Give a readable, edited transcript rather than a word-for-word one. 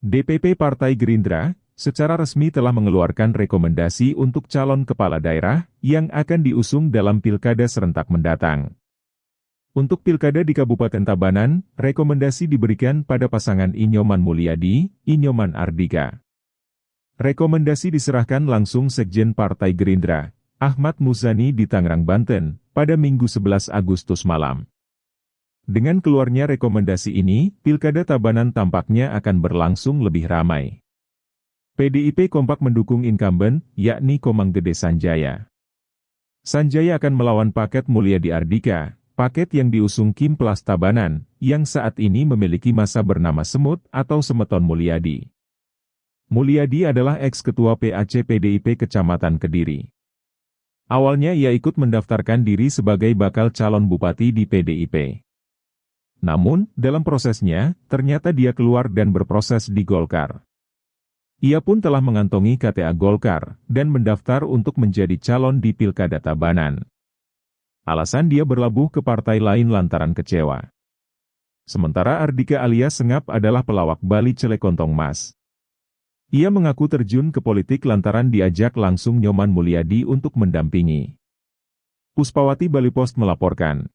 DPP Partai Gerindra secara resmi telah mengeluarkan rekomendasi untuk calon kepala daerah yang akan diusung dalam pilkada serentak mendatang. Untuk pilkada di Kabupaten Tabanan, rekomendasi diberikan pada pasangan Inyoman Mulyadi, Inyoman Ardika. Rekomendasi diserahkan langsung Sekjen Partai Gerindra, Ahmad Muzani di Tangerang, Banten, pada Minggu 11 Agustus malam. Dengan keluarnya rekomendasi ini, pilkada Tabanan tampaknya akan berlangsung lebih ramai. PDIP kompak mendukung incumbent, yakni Komang Gede Sanjaya. Sanjaya akan melawan paket Mulyadi Ardika, paket yang diusung Kim Plus Tabanan, yang saat ini memiliki masa bernama Semut atau Semeton Mulyadi. Mulyadi adalah ex-ketua PAC PDIP Kecamatan Kediri. Awalnya ia ikut mendaftarkan diri sebagai bakal calon bupati di PDIP. Namun, dalam prosesnya, ternyata dia keluar dan berproses di Golkar. Ia pun telah mengantongi KTA Golkar, dan mendaftar untuk menjadi calon di Pilkada Tabanan. Alasan dia berlabuh ke partai lain lantaran kecewa. Sementara Ardika alias Sengap adalah pelawak Bali Celekontong Mas. Ia mengaku terjun ke politik lantaran diajak langsung Nyoman Mulyadi untuk mendampingi. Puspawati Bali Post melaporkan.